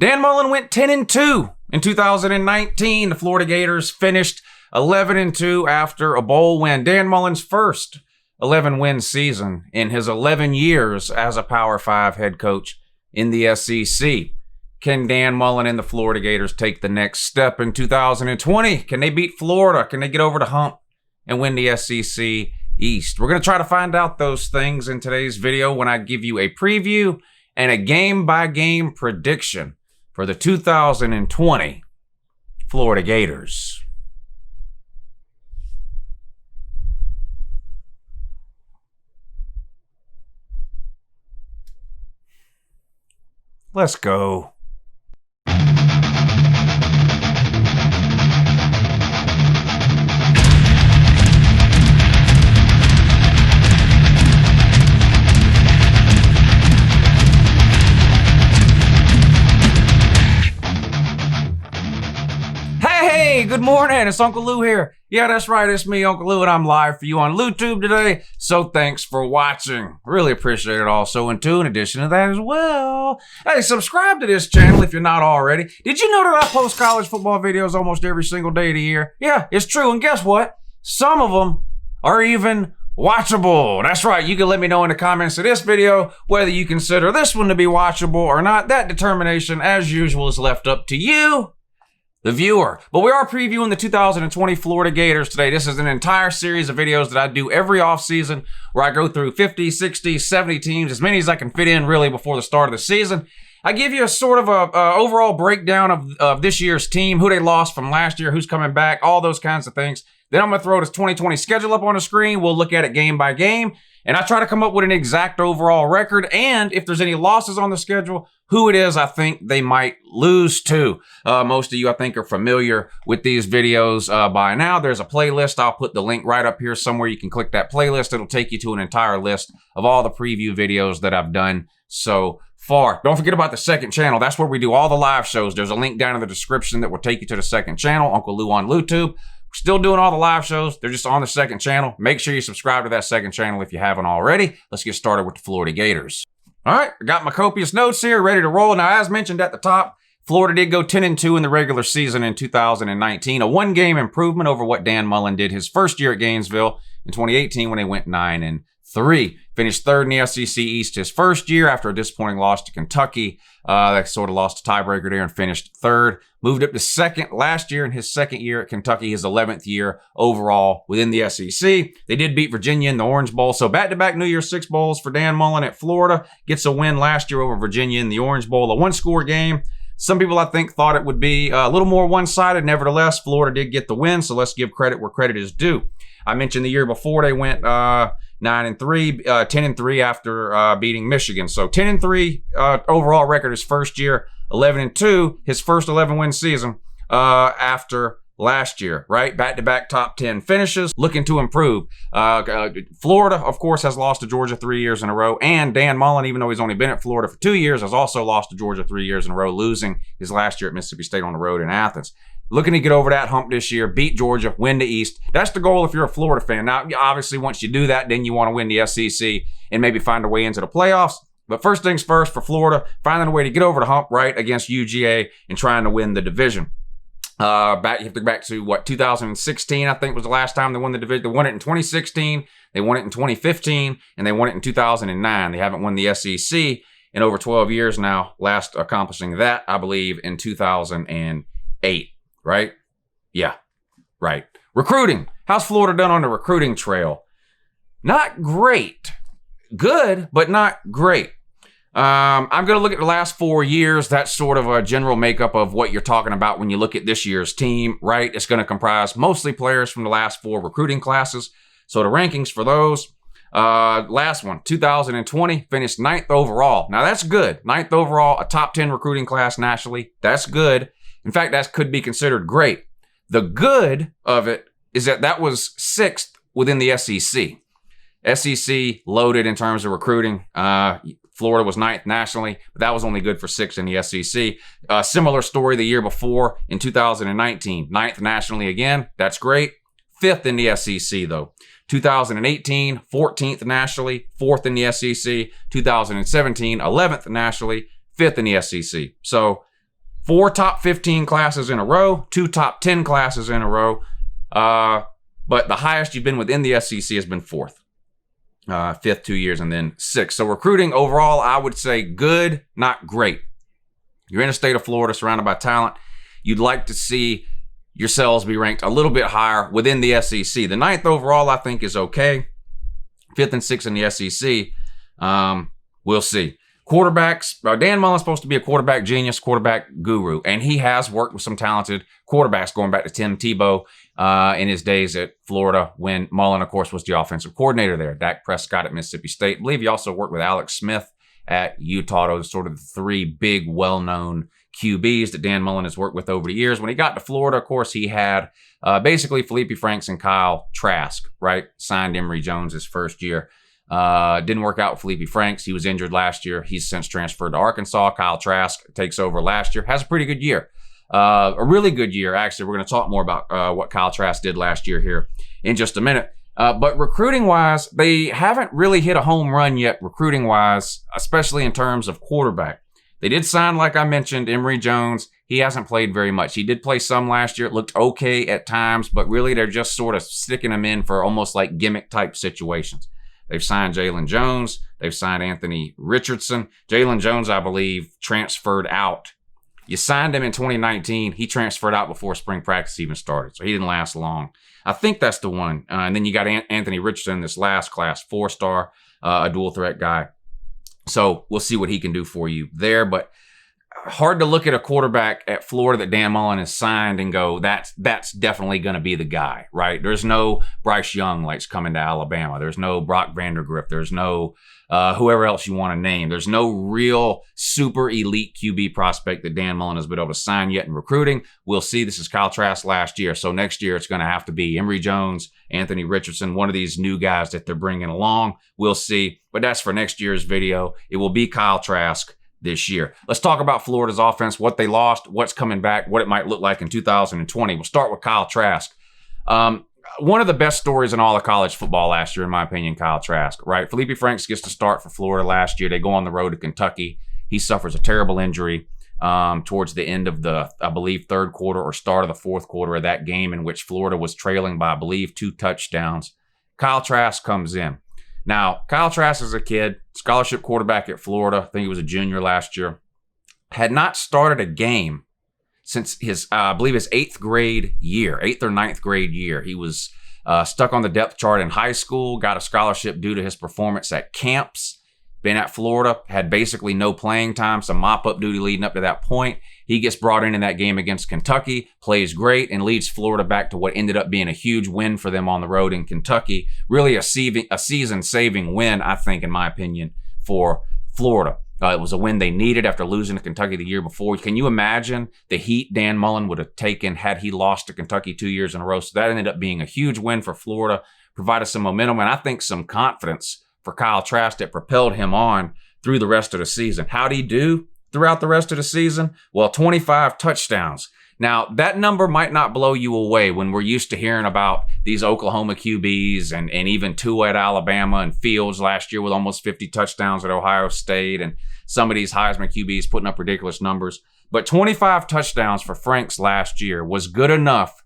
Dan Mullen went 10-2 in 2019. The Florida Gators finished 11-2 after a bowl win. Dan Mullen's first 11-win season in his 11 years as a Power 5 head coach in the SEC. Can Dan Mullen and the Florida Gators take the next step in 2020? Can they beat Florida? Can they get over the hump and win the SEC East? We're going to try to find out those things in today's video when I give you a preview and a game-by-game prediction for the 2020 Florida Gators. Let's go. Hey, good morning. It's Uncle Lou here. Yeah, that's right. It's me, Uncle Lou, and I'm live for you on YouTube today. So thanks for watching. Really appreciate it also. And in addition to that as well, hey, subscribe to this channel if you're not already. Did you know that I post college football videos almost every single day of the year? Yeah, it's true. And guess what? Some of them are even watchable. That's right. You can let me know in the comments of this video whether you consider this one to be watchable or not. That determination, as usual, is left up to you, the viewer. But we are previewing the 2020 Florida Gators today. This is an entire series of videos that I do every offseason where I go through 50, 60, 70 teams, as many as I can fit in really before the start of the season. I give you a sort of a overall breakdown of this year's team, who they lost from last year, who's coming back, all those kinds of things. Then I'm going to throw this 2020 schedule up on the screen. We'll look at it game by game. And I try to come up with an exact overall record. And if there's any losses on the schedule, who it is I think they might lose to. Most of you, I think, are familiar with these videos by now. There's a playlist. I'll put the link right up here somewhere. You can click that playlist. It'll take you to an entire list of all the preview videos that I've done so far. Don't forget about the second channel. That's where we do all the live shows. There's a link down in the description that will take you to the second channel, Uncle Lou on YouTube. Still doing all the live shows. They're just on the second channel. Make sure you subscribe to that second channel if you haven't already. Let's get started with the Florida Gators. All right, I got my copious notes here ready to roll. Now, as mentioned at the top, Florida did go 10-2 in the regular season in 2019, a one-game improvement over what Dan Mullen did his first year at Gainesville in 2018 when they went 9-3. Finished third in the SEC East his first year after a disappointing loss to Kentucky. They sort of lost a tiebreaker there and finished third. Moved up to second last year in his second year at Kentucky, his 11th year overall within the SEC. They did beat Virginia in the Orange Bowl. So back-to-back New Year's Six Bowls for Dan Mullen at Florida. Gets a win last year over Virginia in the Orange Bowl, a one-score game. Some people, I think, thought it would be a little more one-sided. Nevertheless, Florida did get the win, so let's give credit where credit is due. I mentioned the year before they went 10-3 after beating Michigan. So 10-3 overall record his first year, 11-2 his first 11-win season after last year, right? Back-to-back top 10 finishes, looking to improve. Florida, of course, has lost to Georgia 3 years in a row, and Dan Mullen, even though he's only been at Florida for 2 years, has also lost to Georgia 3 years in a row, losing his last year at Mississippi State on the road in Athens. Looking to get over that hump this year, beat Georgia, win the East. That's the goal if you're a Florida fan. Now, obviously, once you do that, then you want to win the SEC and maybe find a way into the playoffs. But first things first for Florida, finding a way to get over the hump, right, against UGA and trying to win the division. You have to go back to, 2016, I think was the last time they won the division. They won it in 2016, they won it in 2015, and they won it in 2009. They haven't won the SEC in over 12 years now, last accomplishing that, I believe, in 2008. Right? Yeah, right. Recruiting. How's Florida done on the recruiting trail? Not great. Good, but not great. I'm going to look at the last 4 years. That's sort of a general makeup of what you're talking about when you look at this year's team, right? It's going to comprise mostly players from the last 4 recruiting classes. So the rankings for those, last one, 2020, finished 9th overall. Now that's good. 9th overall, a top 10 recruiting class nationally. That's good. In fact, that could be considered great. The good of it is that was 6th within the SEC. SEC loaded in terms of recruiting. Florida was 9th nationally, but that was only good for 6th in the SEC. Similar story the year before in 2019. 9th nationally again. That's great. 5th in the SEC, though. 2018, 14th nationally, 4th in the SEC. 2017, 11th nationally, 5th in the SEC. So 4 top 15 classes in a row, 2 top 10 classes in a row. But the highest you've been within the SEC has been 4th. 5th 2 years, and then 6th. So recruiting overall, I would say good, not great. You're in the state of Florida, surrounded by talent. You'd like to see yourselves be ranked a little bit higher within the SEC. The 9th overall, I think, is okay. 5th and 6th in the SEC, we'll see. Quarterbacks, Dan Mullen's supposed to be a quarterback genius, quarterback guru, and he has worked with some talented quarterbacks going back to Tim Tebow in his days at Florida when Mullen, of course, was the offensive coordinator there. Dak Prescott at Mississippi State. I believe he also worked with Alex Smith at Utah. Those sort of the 3 big, well-known QBs that Dan Mullen has worked with over the years. When he got to Florida, of course, he had basically Felipe Franks and Kyle Trask, right? Signed Emory Jones his first year. Didn't work out with Felipe Franks. He was injured last year. He's since transferred to Arkansas. Kyle Trask takes over last year. Has a pretty good year. A really good year, actually. We're going to talk more about what Kyle Trask did last year here in just a minute. But recruiting-wise, they haven't really hit a home run yet recruiting-wise, especially in terms of quarterback. They did sign, like I mentioned, Emory Jones. He hasn't played very much. He did play some last year. It looked okay at times, but really they're just sort of sticking him in for almost like gimmick-type situations. They've signed Jalen Jones. They've signed Anthony Richardson. Jalen Jones, I believe, transferred out. You signed him in 2019. He transferred out before spring practice even started, so he didn't last long. I think that's the one. And then you got Anthony Richardson in this last class, 4-star, a dual threat guy. So we'll see what he can do for you there. But hard to look at a quarterback at Florida that Dan Mullen has signed and go, that's definitely going to be the guy, right? There's no Bryce Young like coming to Alabama. There's no Brock Vandergrift. There's no whoever else you want to name. There's no real super elite QB prospect that Dan Mullen has been able to sign yet in recruiting. We'll see. This is Kyle Trask last year. So next year it's going to have to be Emory Jones, Anthony Richardson, one of these new guys that they're bringing along. We'll see. But that's for next year's video. It will be Kyle Trask this year. Let's talk about Florida's offense, what they lost, what's coming back, what it might look like in 2020. We'll start with Kyle Trask. One of the best stories in all of college football last year, in my opinion, Kyle Trask, right? Felipe Franks gets to start for Florida last year. They go on the road to Kentucky. He suffers a terrible injury towards the end of the, I believe, 3rd quarter or start of the 4th quarter of that game in which Florida was trailing by, I believe, 2 touchdowns. Kyle Trask comes in. Now, Kyle Trask is a kid, scholarship quarterback at Florida. I think he was a junior last year. Had not started a game since his, I believe, his 8th grade year, 8th or 9th grade year. He was stuck on the depth chart in high school, got a scholarship due to his performance at camps. Been at Florida, had basically no playing time, some mop-up duty leading up to that point. He gets brought in that game against Kentucky, plays great, and leads Florida back to what ended up being a huge win for them on the road in Kentucky. Really a season-saving win, I think, in my opinion, for Florida. It was a win they needed after losing to Kentucky the year before. Can you imagine the heat Dan Mullen would have taken had he lost to Kentucky 2 years in a row? So that ended up being a huge win for Florida, provided some momentum, and I think some confidence for Kyle Trask that propelled him on through the rest of the season. How'd he do throughout the rest of the season? Well, 25 touchdowns. Now, that number might not blow you away when we're used to hearing about these Oklahoma QBs and even Tua at Alabama and Fields last year with almost 50 touchdowns at Ohio State and some of these Heisman QBs putting up ridiculous numbers. But 25 touchdowns for Franks last year was good enough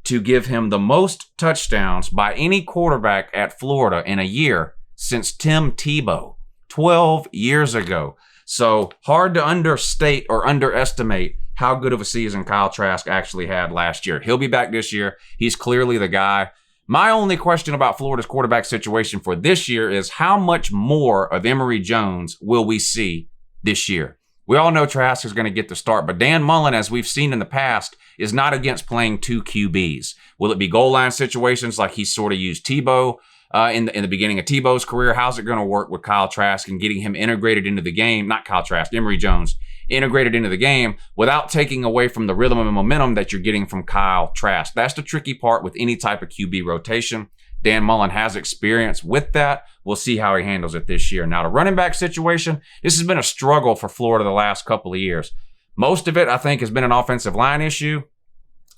to give him the most touchdowns by any quarterback at Florida in a year since Tim Tebow 12 years ago. So hard to understate or underestimate how good of a season Kyle Trask actually had last year. He'll be back this year. He's clearly the guy. My only question about Florida's quarterback situation for this year is how much more of Emory Jones will we see this year? We all know Trask is going to get the start, but Dan Mullen, as we've seen in the past, is not against playing 2 QBs. Will it be goal line situations like he sort of used Tebow in the beginning of Tebow's career? How's it going to work with Kyle Trask and getting him integrated into the game? Not Kyle Trask, Emory Jones, integrated into the game without taking away from the rhythm and momentum that you're getting from Kyle Trask. That's the tricky part with any type of QB rotation. Dan Mullen has experience with that. We'll see how he handles it this year. Now, the running back situation, this has been a struggle for Florida the last couple of years. Most of it, I think, has been an offensive line issue.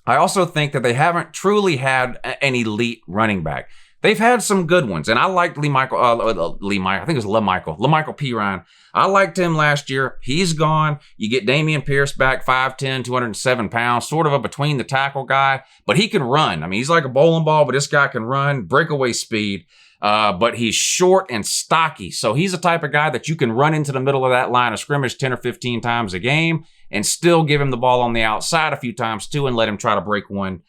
I also think that they haven't truly had an elite running back. they've had some good ones. And I liked I think it was LaMichael Pirine. I liked him last year. He's gone. You get Dameon Pierce back, 5'10", 207 pounds, sort of a between the tackle guy, but he can run. I mean, he's like a bowling ball, but this guy can run, breakaway speed. But he's short and stocky. So he's the type of guy that you can run into the middle of that line of scrimmage 10 or 15 times a game and still give him the ball on the outside a few times too and let him try to break one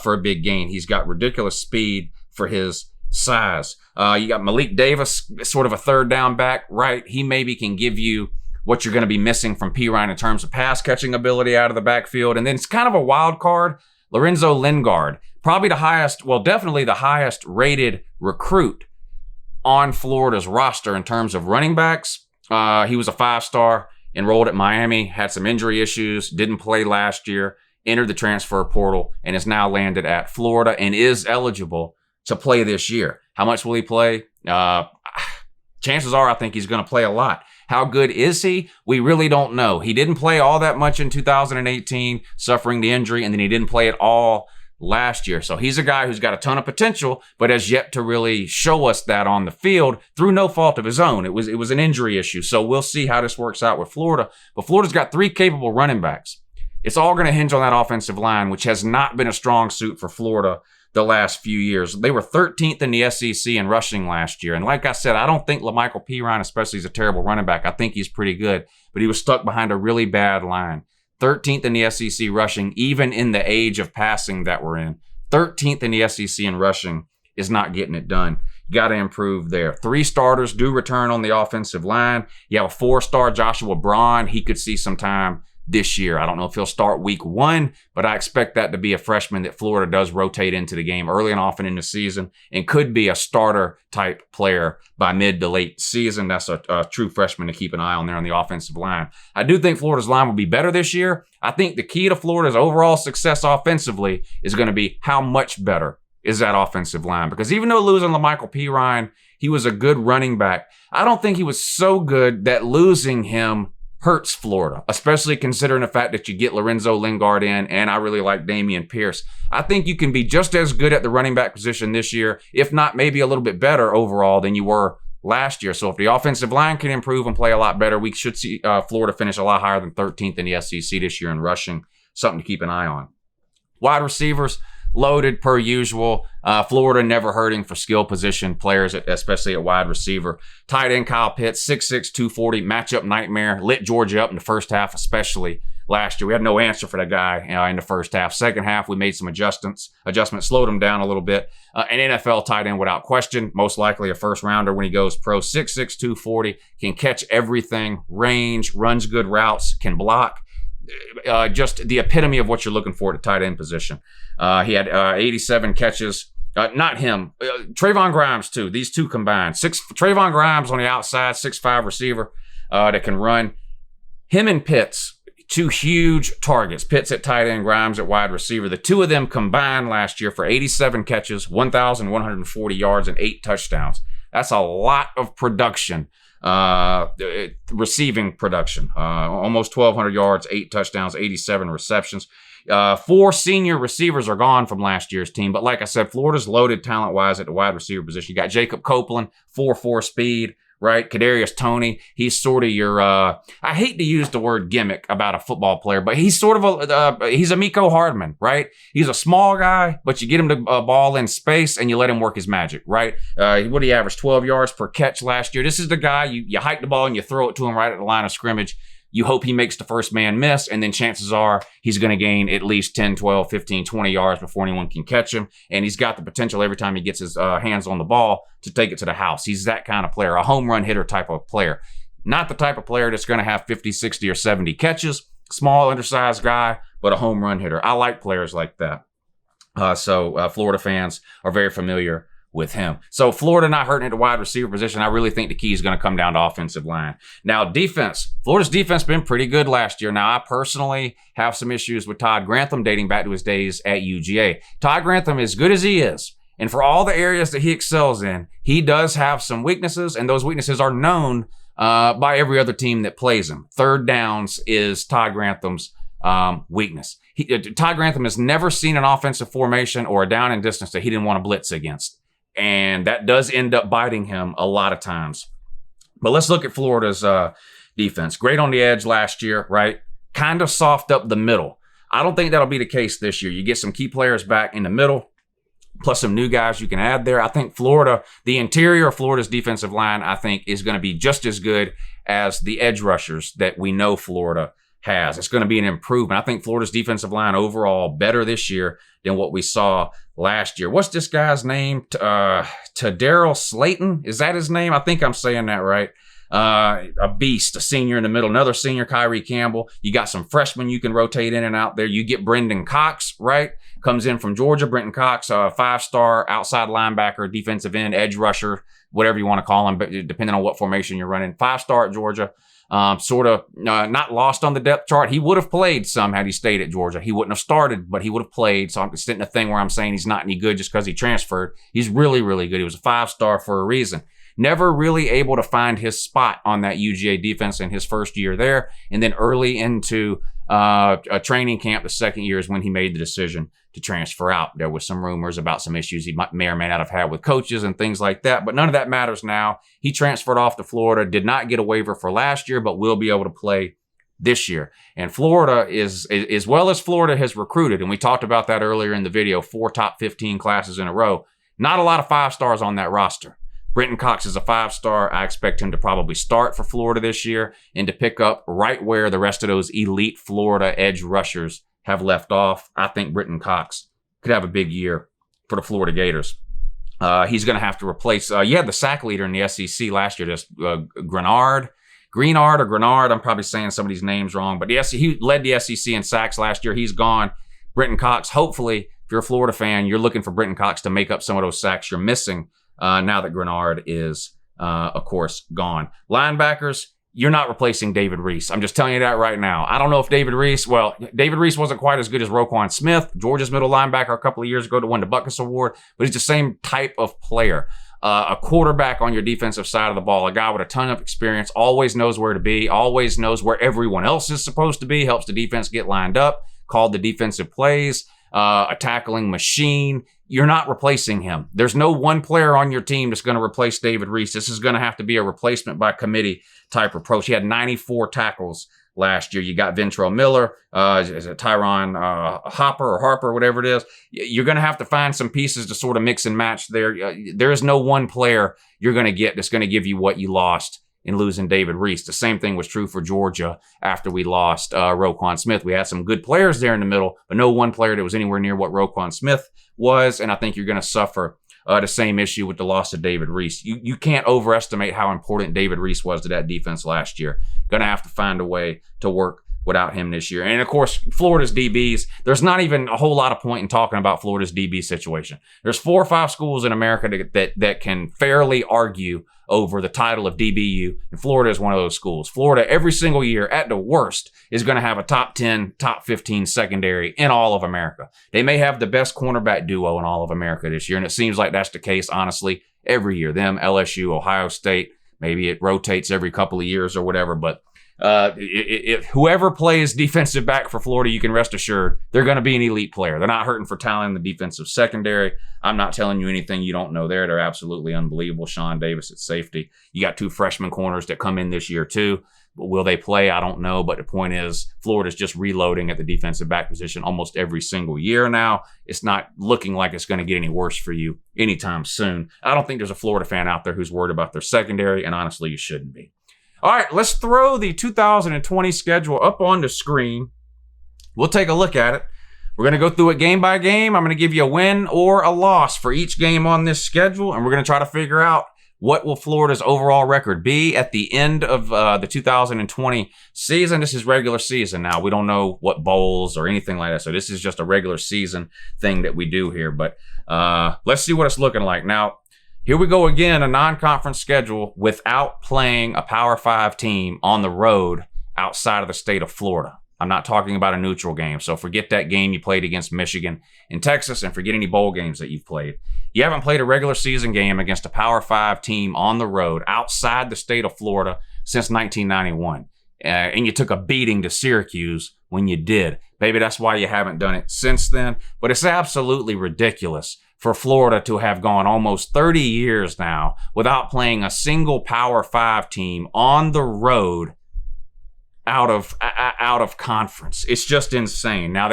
for a big gain. He's got ridiculous speed for his size. You got Malik Davis, sort of a third down back, right? He maybe can give you what you're going to be missing from Pirine in terms of pass catching ability out of the backfield. And then it's kind of a wild card, Lorenzo Lingard. Probably definitely the highest rated recruit on Florida's roster in terms of running backs. He was a 5-star, enrolled at Miami, had some injury issues, didn't play last year, entered the transfer portal, and is now landed at Florida and is eligible to play this year. How much will he play? Chances are I think he's going to play a lot. How good is he? We really don't know. He didn't play all that much in 2018, suffering the injury, and then he didn't play at all last year. So he's a guy who's got a ton of potential, but has yet to really show us that on the field through no fault of his own. It was an injury issue. So we'll see how this works out with Florida. But Florida's got 3 capable running backs. It's all going to hinge on that offensive line, which has not been a strong suit for Florida the last few years. They were 13th in the SEC in rushing last year. And like I said, I don't think LaMichael Pirine especially is a terrible running back. I think he's pretty good, but he was stuck behind a really bad line. 13th in the SEC rushing, even in the age of passing that we're in. 13th in the SEC in rushing is not getting it done. You got to improve there. 3 starters do return on the offensive line. You have a 4-star Joshua Braun. He could see some time this year. I don't know if he'll start week 1, but I expect that to be a freshman that Florida does rotate into the game early and often in the season and could be a starter type player by mid to late season. That's a true freshman to keep an eye on there on the offensive line. I do think Florida's line will be better this year. I think the key to Florida's overall success offensively is going to be how much better is that offensive line, because even though losing LaMichael Pirine, he was a good running back. I don't think he was so good that losing him hurts Florida, especially considering the fact that you get Lorenzo Lingard in, and I really like Dameon Pierce. I think you can be just as good at the running back position this year, if not maybe a little bit better overall than you were last year. So if the offensive line can improve and play a lot better, we should see Florida finish a lot higher than 13th in the SEC this year in rushing. Something to keep an eye on. Wide receivers, loaded per usual. Florida never hurting for skill position players, especially at wide receiver. Tight end Kyle Pitts, 6'6", 240, matchup nightmare. Lit Georgia up in the first half, especially last year. We had no answer for that guy in the first half. Second half, we made some adjustments, slowed him down a little bit. An NFL tight end without question, most likely a first rounder when he goes pro. 6'6", 240, can catch everything, range, runs good routes, can block. Just the epitome of what you're looking for at the tight end position. He had 87 catches. Not him. Trayvon Grimes, too. These two combined. Trayvon Grimes on the outside, 6'5" receiver that can run. Him and Pitts, 2 huge targets. Pitts at tight end, Grimes at wide receiver. The 2 of them combined last year for 87 catches, 1,140 yards, and 8 touchdowns. That's a lot of production. Receiving production, almost 1,200 yards, 8 touchdowns, 87 receptions. 4 senior receivers are gone from last year's team, but like I said, Florida's loaded talent-wise at the wide receiver position. You got Jacob Copeland, 4.4 speed, right? Kadarius Toney, he's sort of your, I hate to use the word gimmick about a football player, but he's sort of he's a Miko Hardman, right? He's a small guy, but you get him to ball in space and you let him work his magic, right? What did he average? 12 yards per catch last year. This is the guy, you hike the ball and you throw it to him right at the line of scrimmage. You hope he makes the first man miss, and then chances are he's going to gain at least 10, 12, 15, 20 yards before anyone can catch him. And he's got the potential every time he gets his hands on the ball to take it to the house. He's that kind of player, a home run hitter type of player. Not the type of player that's going to have 50, 60, or 70 catches. Small, undersized guy, but a home run hitter. I like players like that. So Florida fans are very familiar with him. So Florida not hurting at the wide receiver position. I really think the key is going to come down to offensive line. Now defense. Florida's defense been pretty good last year. Now I personally have some issues with Todd Grantham dating back to his days at UGA. Todd Grantham, as good as he is, and for all the areas that he excels in, he does have some weaknesses, and those weaknesses are known by every other team that plays him. Third downs is Todd Grantham's weakness. Todd Grantham has never seen an offensive formation or a down and distance that he didn't want to blitz against. And that does end up biting him a lot of times. But let's look at Florida's defense. Great on the edge last year, right? Kind of soft up the middle. I don't think that'll be the case this year. You get some key players back in the middle, plus some new guys you can add there. I think Florida, the interior of Florida's defensive line, I think is going to be just as good as the edge rushers that we know Florida has. It's going to be an improvement. I think Florida's defensive line overall better this year than what we saw last year. What's this guy's name? Daryl Slayton? Is that his name? I think I'm saying that right. A beast, a senior in the middle, another senior, Kyrie Campbell. You got some freshmen you can rotate in and out there. You get Brendan Cox, right? Comes in from Georgia. Brendan Cox, a 5-star outside linebacker, defensive end, edge rusher, whatever you want to call him, but depending on what formation you're running. 5-star at Georgia. Not lost on the depth chart. He would have played some had he stayed at Georgia. He wouldn't have started, but he would have played. So it's not a thing where I'm saying he's not any good just because he transferred. He's really, really good. He was a 5-star for a reason. Never really able to find his spot on that UGA defense in his first year there. And then early into a training camp, the second year is when he made the decision to transfer out. There was some rumors about some issues he may or may not have had with coaches and things like that, but none of that matters now. He transferred off to Florida, did not get a waiver for last year, but will be able to play this year. And Florida is, as well as Florida has recruited, and we talked about that earlier in the video, 4 top 15 classes in a row. Not a lot of 5-stars on that roster. Brendan Cox is a 5-star. I expect him to probably start for Florida this year and to pick up right where the rest of those elite Florida edge rushers have left off. I think Brendan Cox could have a big year for the Florida Gators. He's going to have to replace, you had the sack leader in the SEC last year, just Greenard, I'm probably saying some of these names wrong, but he led the SEC in sacks last year. He's gone. Brendan Cox, hopefully, if you're a Florida fan, you're looking for Brendan Cox to make up some of those sacks you're missing now that Greenard is, of course, gone. Linebackers, you're not replacing David Reese. I'm just telling you that right now. I don't know if David Reese wasn't quite as good as Roquan Smith, Georgia's middle linebacker a couple of years ago to win the Butkus Award, but he's the same type of player. A quarterback on your defensive side of the ball, a guy with a ton of experience, always knows where to be, always knows where everyone else is supposed to be, helps the defense get lined up, called the defensive plays, a tackling machine. You're not replacing him. There's no one player on your team that's going to replace David Reese. This is going to have to be a replacement by committee type approach. He had 94 tackles last year. You got Ventrell Miller, is it Tyron Harper, whatever it is. You're going to have to find some pieces to sort of mix and match there. There is no one player you're going to get that's going to give you what you lost in losing David Reese. The same thing was true for Georgia after we lost Roquan Smith. We had some good players there in the middle, but no one player that was anywhere near what Roquan Smith was, and I think you're going to suffer the same issue with the loss of David Reese. You can't overestimate how important David Reese was to that defense last year. Going to have to find a way to work without him this year. And of course, Florida's DBs, there's not even a whole lot of point in talking about Florida's DB situation. There's 4 or 5 schools in America that can fairly argue over the title of DBU, and Florida is one of those schools. Florida, every single year, at the worst, is going to have a top 10, top 15 secondary in all of America. They may have the best cornerback duo in all of America this year, and it seems like that's the case, honestly, every year. Them, LSU, Ohio State, maybe it rotates every couple of years or whatever, but whoever plays defensive back for Florida, you can rest assured they're going to be an elite player. They're not hurting for talent in the defensive secondary. I'm not telling you anything you don't know there. They're absolutely unbelievable. Sean Davis at safety. You got 2 freshman corners that come in this year too. But will they play? I don't know. But the point is, Florida's just reloading at the defensive back position almost every single year now. It's not looking like it's going to get any worse for you anytime soon. I don't think there's a Florida fan out there who's worried about their secondary, and honestly, you shouldn't be. All right, let's throw the 2020 schedule up on the screen. We'll take a look at it. We're going to go through it game by game. I'm going to give you a win or a loss for each game on this schedule, and we're going to try to figure out what will Florida's overall record be at the end of the 2020 season. This is regular season now. We don't know what bowls or anything like that, so this is just a regular season thing that we do here. But let's see what it's looking like. Now, here we go again, a non-conference schedule without playing a Power 5 team on the road outside of the state of Florida. I'm not talking about a neutral game, so forget that game you played against Michigan in Texas and forget any bowl games that you've played. You haven't played a regular season game against a Power 5 team on the road outside the state of Florida since 1991. And you took a beating to Syracuse when you did. Maybe that's why you haven't done it since then. But it's absolutely ridiculous for Florida to have gone almost 30 years now without playing a single Power 5 team on the road out of conference. It's just insane. Now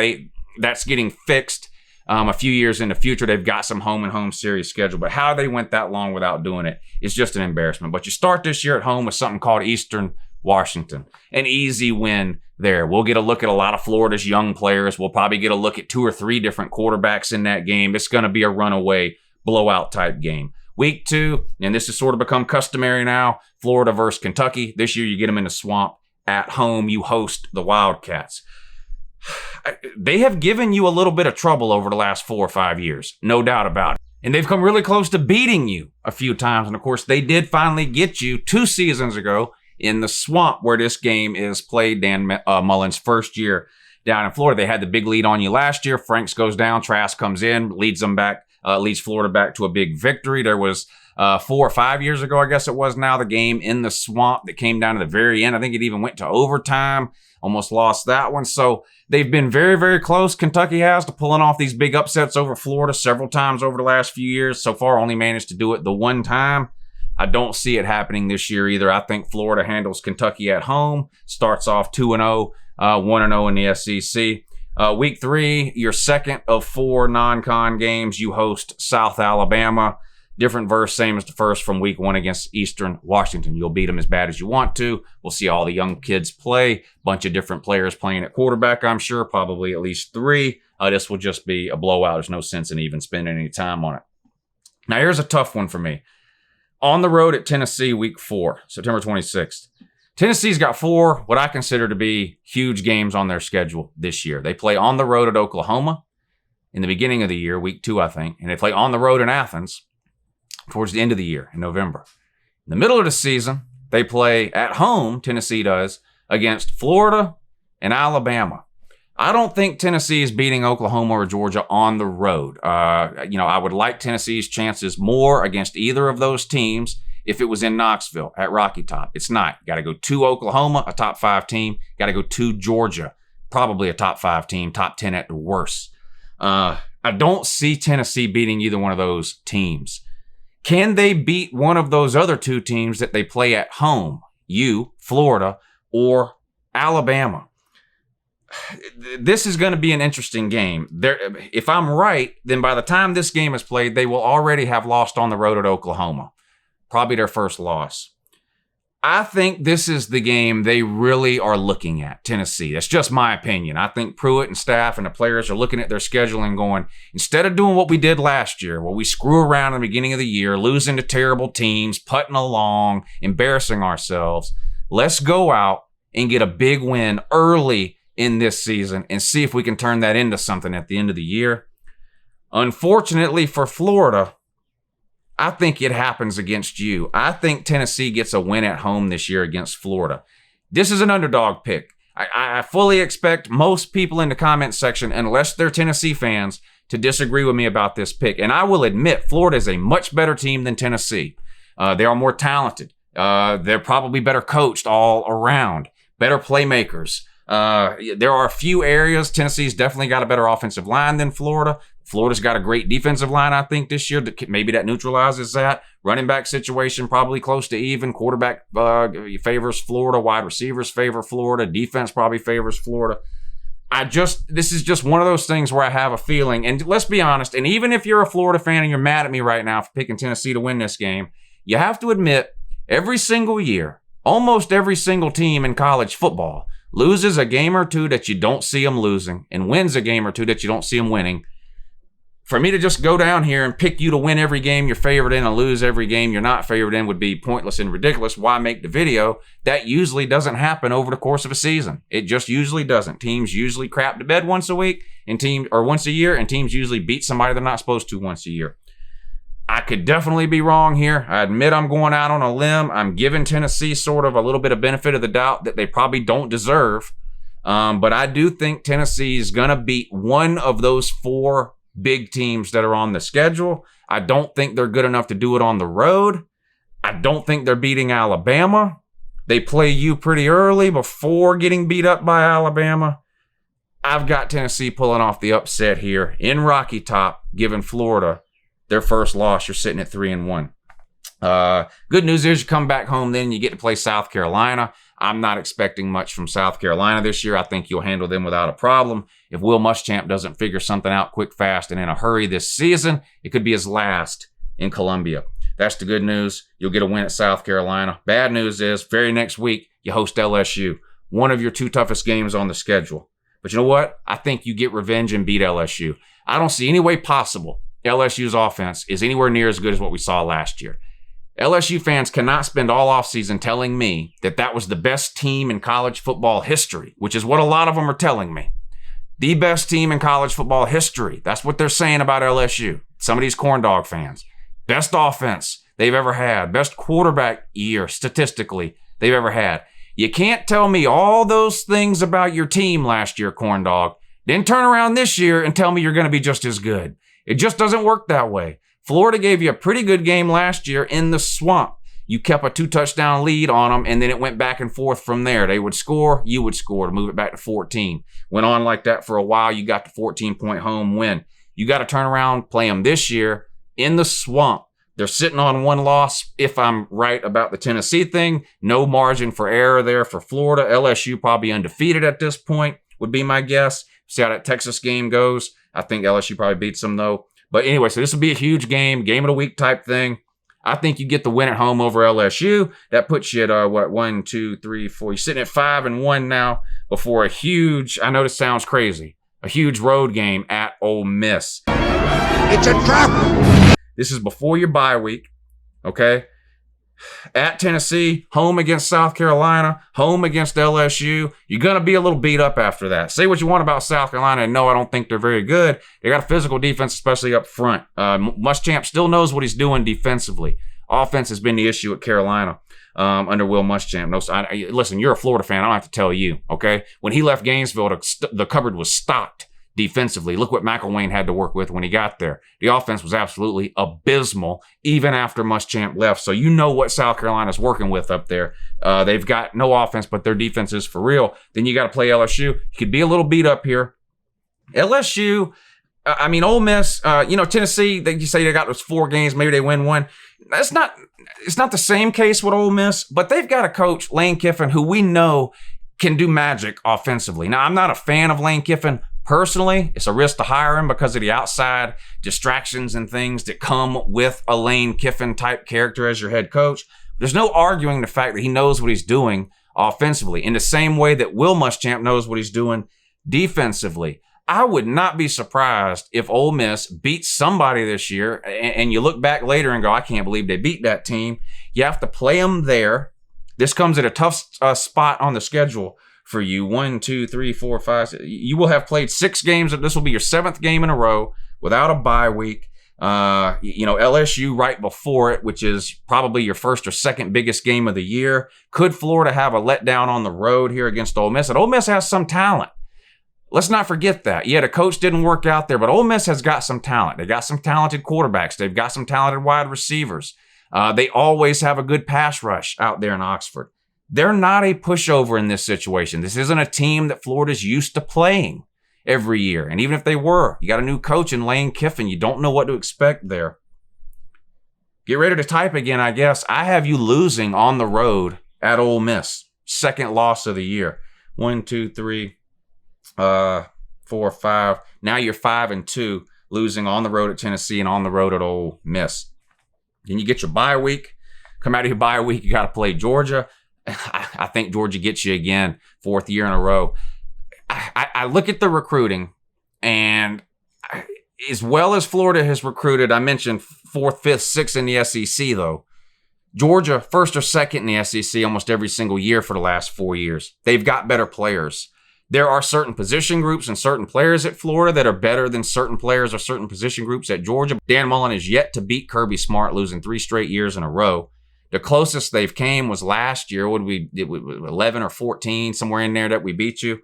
that's getting fixed. A few years in the future, they've got some home and home series scheduled, but how they went that long without doing it is just an embarrassment. But you start this year at home with something called Eastern Washington, an easy win there. We'll get a look at a lot of Florida's young players. We'll probably get a look at 2 or 3 different quarterbacks in that game. It's going to be a runaway blowout type game. Week 2, and this has sort of become customary now, Florida versus Kentucky. This year you get them in the swamp. At home, you host the Wildcats. They have given you a little bit of trouble over the last 4 or 5 years, no doubt about it. And they've come really close to beating you a few times. And of course, they did finally get you 2 seasons ago in the swamp where this game is played. Dan Mullen's first year down in Florida. They had the big lead on you last year. Franks goes down, Trask comes in, leads Florida back to a big victory. There was 4 or 5 years ago, I guess it was now, the game in the swamp that came down to the very end. I think it even went to overtime. Almost lost that one. So they've been very, very close, Kentucky has, to pulling off these big upsets over Florida several times over the last few years. So far, only managed to do it the one time. I don't see it happening this year either. I think Florida handles Kentucky at home, starts off 2-0, 1-0 in the SEC. Week 3, your second of 4 non-con games, you host South Alabama. Different verse, same as the first from week 1 against Eastern Washington. You'll beat them as bad as you want to. We'll see all the young kids play. Bunch of different players playing at quarterback, I'm sure. Probably at least 3. This will just be a blowout. There's no sense in even spending any time on it. Now, here's a tough one for me. On the road at Tennessee, week 4, September 26th. Tennessee's got 4 what I consider to be huge games on their schedule this year. They play on the road at Oklahoma in the beginning of the year, week 2, I think. And they play on the road in Athens towards the end of the year in November. In the middle of the season, they play at home, Tennessee does, against Florida and Alabama. I don't think Tennessee is beating Oklahoma or Georgia on the road. I would like Tennessee's chances more against either of those teams if it was in Knoxville at Rocky Top. It's not. Got to go to Oklahoma, a top 5 team. Got to go to Georgia, probably a top 5 team, top 10 at the worst. I don't see Tennessee beating either one of those teams. Can they beat one of those other 2 teams that they play at home? Florida, or Alabama? This is going to be an interesting game. If I'm right, then by the time this game is played, they will already have lost on the road at Oklahoma. Probably their first loss. I think this is the game they really are looking at, Tennessee. That's just my opinion. I think Pruitt and staff and the players are looking at their schedule and going, instead of doing what we did last year, where we screw around in the beginning of the year, losing to terrible teams, putting along, embarrassing ourselves, let's go out and get a big win early in this season and see if we can turn that into something at the end of the year. Unfortunately for Florida, I think it happens against you. I think Tennessee gets a win at home this year against Florida. This is an underdog pick. I fully expect most people in the comment section, unless they're Tennessee fans, to disagree with me about this pick. And I will admit, Florida is a much better team than Tennessee. They are more talented. They're probably better coached all around. Better playmakers. There are a few areas. Tennessee's definitely got a better offensive line than Florida. Florida's got a great defensive line, I think, this year. Maybe that neutralizes that. Running back situation, probably close to even. Quarterback favors Florida. Wide receivers favor Florida. Defense probably favors Florida. This is just one of those things where I have a feeling, and let's be honest, and even if you're a Florida fan and you're mad at me right now for picking Tennessee to win this game, you have to admit, every single year, almost every single team in college football loses a game or 2 that you don't see them losing and wins a game or 2 that you don't see them winning. For me to just go down here and pick you to win every game you're favored in and lose every game you're not favored in would be pointless and ridiculous. Why make the video? That usually doesn't happen over the course of a season. It just usually doesn't. Teams usually crap to bed once a year, and teams usually beat somebody they're not supposed to once a year. I could definitely be wrong here. I admit I'm going out on a limb. I'm giving Tennessee sort of a little bit of benefit of the doubt that they probably don't deserve. But I do think Tennessee is going to beat one of those 4 big teams that are on the schedule. I don't think they're good enough to do it on the road. I don't think they're beating Alabama. They play you pretty early before getting beat up by Alabama. I've got Tennessee pulling off the upset here in Rocky Top, giving Florida their first loss. You're sitting at 3-1. Good news is you come back home, then you get to play South Carolina. I'm not expecting much from South Carolina this year. I think you'll handle them without a problem. If Will Muschamp doesn't figure something out quick, fast, and in a hurry this season, it could be his last in Columbia. That's the good news. You'll get a win at South Carolina. Bad news is, very next week, you host LSU. One of your 2 toughest games on the schedule. But you know what? I think you get revenge and beat LSU. I don't see any way possible LSU's offense is anywhere near as good as what we saw last year. LSU fans cannot spend all offseason telling me that that was the best team in college football history, which is what a lot of them are telling me. The best team in college football history. That's what they're saying about LSU. Some of these corn dog fans. Best offense they've ever had. Best quarterback year, statistically, they've ever had. You can't tell me all those things about your team last year, corn dog, then turn around this year and tell me you're going to be just as good. It just doesn't work that way. Florida gave you a pretty good game last year in the swamp. You kept a 2-touchdown lead on them, and then it went back and forth from there. They would score, you would score to move it back to 14. Went on like that for a while. You got the 14-point home win. You got to turn around, play them this year in the swamp. They're sitting on 1 loss, if I'm right about the Tennessee thing. No margin for error there for Florida. LSU probably undefeated at this point, would be my guess. See how that Texas game goes. I think LSU probably beats them, though. But anyway, so this will be a huge game of the week type thing. I think you get the win at home over LSU. That puts you at, 1, 2, 3, 4. You're sitting at 5-1 now before a huge, I know this sounds crazy, a huge road game at Ole Miss. It's a trap! This is before your bye week, okay? At Tennessee, home against South Carolina, home against LSU. You're going to be a little beat up after that. Say what you want about South Carolina, and no, I don't think they're very good. They got a physical defense, especially up front. Muschamp still knows what he's doing defensively. Offense has been the issue at Carolina under Will Muschamp. Listen, you're a Florida fan. I don't have to tell you, okay? When he left Gainesville, the cupboard was stocked defensively. Look what McElwain had to work with when he got there. The offense was absolutely abysmal, even after Muschamp left. So you know what South Carolina's working with up there. They've got no offense, but their defense is for real. Then you got to play LSU. You could be a little beat up here. LSU, Ole Miss, Tennessee, you say they got those 4 games, maybe they win 1. It's not the same case with Ole Miss, but they've got a coach, Lane Kiffin, who we know can do magic offensively. Now, I'm not a fan of Lane Kiffin personally. It's a risk to hire him because of the outside distractions and things that come with a Lane Kiffin type character as your head coach. There's no arguing the fact that he knows what he's doing offensively in the same way that Will Muschamp knows what he's doing defensively. I would not be surprised if Ole Miss beats somebody this year and you look back later and go, I can't believe they beat that team. You have to play them there. This comes at a tough spot on the schedule for you. 1, 2, 3, 4, 5. You will have played 6 games. This will be your 7th game in a row without a bye week. LSU right before it, which is probably your first or second biggest game of the year. Could Florida have a letdown on the road here against Ole Miss? And Ole Miss has some talent. Let's not forget that. Yeah, the coach didn't work out there, but Ole Miss has got some talent. They got some talented quarterbacks. They've got some talented wide receivers. They always have a good pass rush out there in Oxford. They're not a pushover in this situation. This isn't a team that Florida's used to playing every year. And even if they were, you got a new coach in Lane Kiffin. You don't know what to expect there. Get ready to type again, I guess. I have you losing on the road at Ole Miss. Second loss of the year. 1, 2, 3, 4, 5. Now you're 5-2, losing on the road at Tennessee and on the road at Ole Miss. Then you get your bye week. Come out of your bye week, you got to play Georgia. I think Georgia gets you again, 4th year in a row. I look at the recruiting, and as well as Florida has recruited, I mentioned 4th, 5th, 6th in the SEC, though. Georgia, 1st or 2nd in the SEC almost every single year for the last 4 years. They've got better players. There are certain position groups and certain players at Florida that are better than certain players or certain position groups at Georgia. Dan Mullen is yet to beat Kirby Smart, losing 3 straight years in a row. The closest they've came was last year. It was 11 or 14, somewhere in there that we beat you.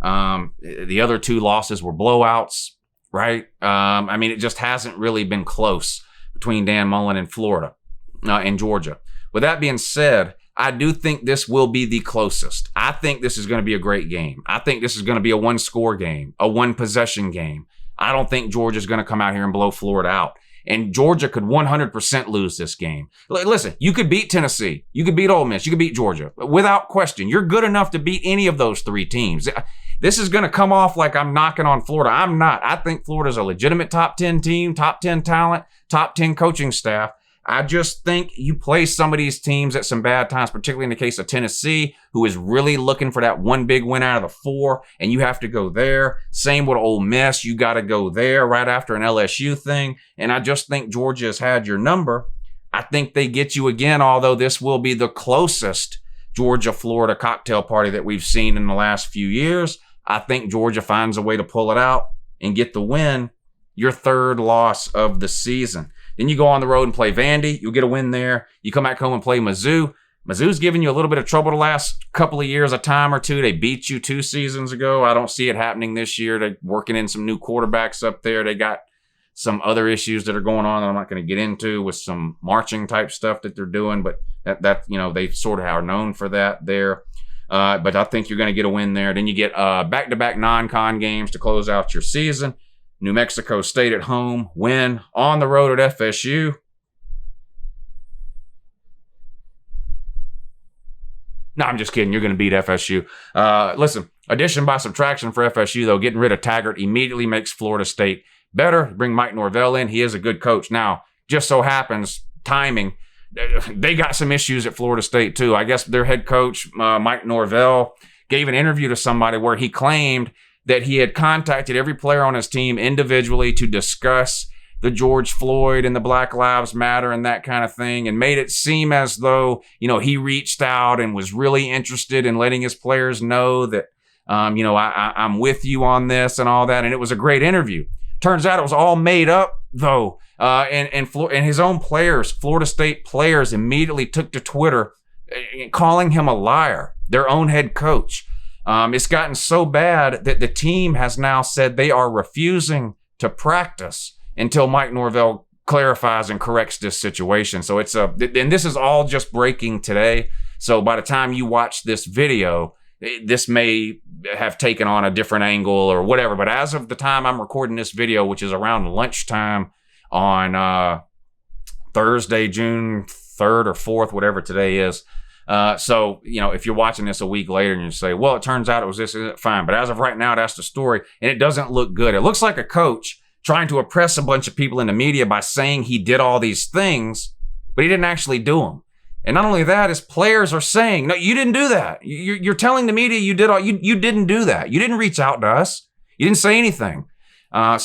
The other 2 losses were blowouts, right? It just hasn't really been close between Dan Mullen and Florida and Georgia. With that being said, I do think this will be the closest. I think this is going to be a great game. I think this is going to be a 1-score game, a 1-possession game. I don't think Georgia's going to come out here and blow Florida out. And Georgia could 100% lose this game. Listen, you could beat Tennessee. You could beat Ole Miss. You could beat Georgia. Without question, you're good enough to beat any of those three teams. This is going to come off like I'm knocking on Florida. I'm not. I think Florida's a legitimate top 10 team, top 10 talent, top 10 coaching staff. I just think you play some of these teams at some bad times, particularly in the case of Tennessee, who is really looking for that one big win out of the four, and you have to go there. Same with Ole Miss. You got to go there right after an LSU thing, and I just think Georgia has had your number. I think they get you again, although this will be the closest Georgia-Florida cocktail party that we've seen in the last few years. I think Georgia finds a way to pull it out and get the win, your third loss of the season. Then you go on the road and play Vandy. You'll get a win there. You come back home and play Mizzou. Mizzou's given you a little bit of trouble the last couple of years, a time or two. They beat you 2 seasons ago. I don't see it happening this year. They're working in some new quarterbacks up there. They got some other issues that are going on that I'm not going to get into with some marching type stuff that they're doing, but that they sort of are known for that there. But I think you're going to get a win there. Then you get back-to-back non-con games to close out your season. New Mexico State at home, win on the road at FSU. No, I'm just kidding. You're going to beat FSU. Listen, addition by subtraction for FSU, though, getting rid of Taggart immediately makes Florida State better. Bring Mike Norvell in. He is a good coach. Now, just so happens, timing, they got some issues at Florida State, too. I guess their head coach, Mike Norvell, gave an interview to somebody where he claimed that he had contacted every player on his team individually to discuss the George Floyd and the Black Lives Matter and that kind of thing, and made it seem as though, he reached out and was really interested in letting his players know that, I'm with you on this and all that. And it was a great interview. Turns out it was all made up, though. And his own players, Florida State players, immediately took to Twitter calling him a liar, their own head coach. It's gotten so bad that the team has now said they are refusing to practice until Mike Norvell clarifies and corrects this situation. So and this is all just breaking today. So by the time you watch this video, this may have taken on a different angle or whatever. But as of the time I'm recording this video, which is around lunchtime on Thursday, June 3rd or 4th, whatever today is, so, if you're watching this a week later and you say, well, it turns out it was this, fine. But as of right now, that's the story. And it doesn't look good. It looks like a coach trying to oppress a bunch of people in the media by saying he did all these things, but he didn't actually do them. And not only that, his players are saying, no, you didn't do that. You're telling the media you didn't do that. You didn't reach out to us. You didn't say anything. And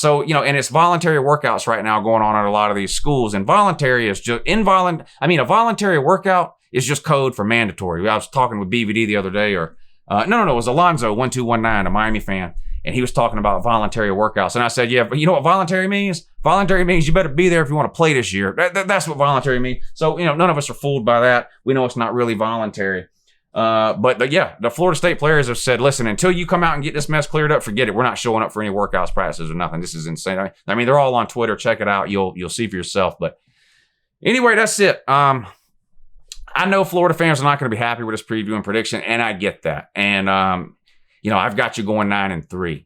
it's voluntary workouts right now going on at a lot of these schools. And voluntary is just a voluntary workout is just code for mandatory. I was talking with BVD the other day, it was Alonzo1219, a Miami fan, and he was talking about voluntary workouts. And I said, yeah, but you know what voluntary means? Voluntary means you better be there if you want to play this year. That's what voluntary means. So, none of us are fooled by that. We know it's not really voluntary. But the Florida State players have said, listen, until you come out and get this mess cleared up, forget it. We're not showing up for any workouts, practices, or nothing. This is insane. I mean, they're all on Twitter. Check it out. You'll see for yourself. But anyway, that's it. I know Florida fans are not going to be happy with this preview and prediction, and I get that. And, I've got you going 9-3.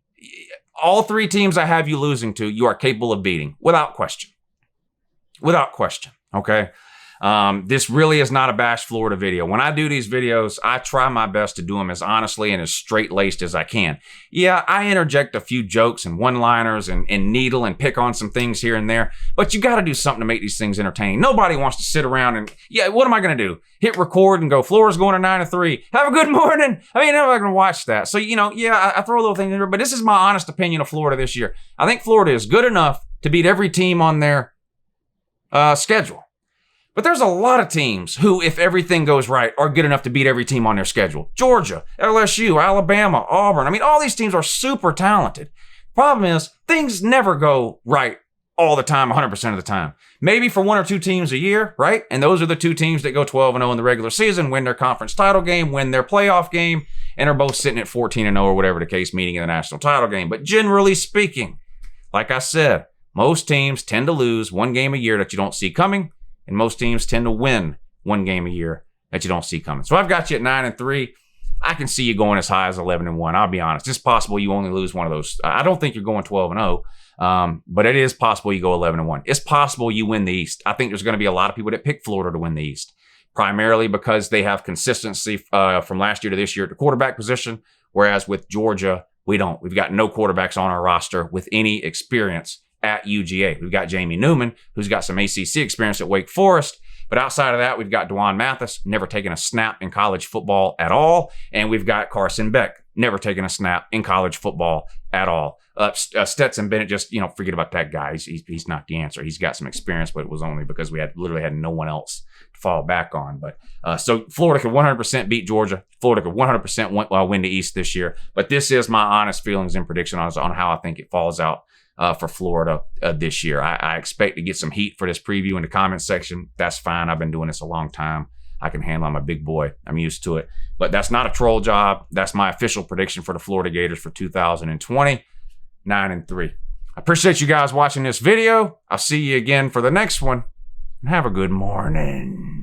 All three teams I have you losing to, you are capable of beating, without question. Without question, okay? This really is not a bash Florida video. When I do these videos, I try my best to do them as honestly and as straight-laced as I can. Yeah, I interject a few jokes and one-liners and needle and pick on some things here and there, but you got to do something to make these things entertaining. Nobody wants to sit around and, what am I going to do? Hit record and go, Florida's going to 9-3. Have a good morning. I mean, nobody's going to watch that. So, I throw a little thing in there, but this is my honest opinion of Florida this year. I think Florida is good enough to beat every team on their schedule. But there's a lot of teams who, if everything goes right, are good enough to beat every team on their schedule. Georgia, LSU, Alabama, Auburn. I mean, all these teams are super talented. Problem is, things never go right all the time, 100% of the time. Maybe for one or two teams a year, right? And those are the two teams that go 12-0 in the regular season, win their conference title game, win their playoff game, and are both sitting at 14-0 or whatever the case, meeting in the national title game. But generally speaking, like I said, most teams tend to lose one game a year that you don't see coming. And most teams tend to win one game a year that you don't see coming. So I've got you at 9-3. I can see you going as high as 11-1. I'll be honest. It's possible you only lose one of those. I don't think you're going 12-0, but it is possible you go 11-1. It's possible you win the East. I think there's going to be a lot of people that pick Florida to win the East, primarily because they have consistency from last year to this year at the quarterback position, whereas with Georgia, we don't. We've got no quarterbacks on our roster with any experience at UGA. We've got Jamie Newman, who's got some ACC experience at Wake Forest. But outside of that, we've got Dwan Mathis, never taken a snap in college football at all. And we've got Carson Beck, never taken a snap in college football at all. Stetson Bennett, just, forget about that guy. He's not the answer. He's got some experience, but it was only because we literally had no one else to fall back on. But so Florida could 100% beat Georgia. Florida could 100% win the East this year. But this is my honest feelings and prediction on how I think it falls out for Florida this year. I expect to get some heat for this preview in the comment section. That's fine. I've been doing this a long time. I can handle. I'm a big boy. I'm used to it. But that's not a troll job. That's my official prediction for the Florida Gators for 2020, 9-3. I appreciate you guys watching this video. I'll see you again for the next one. And have a good morning.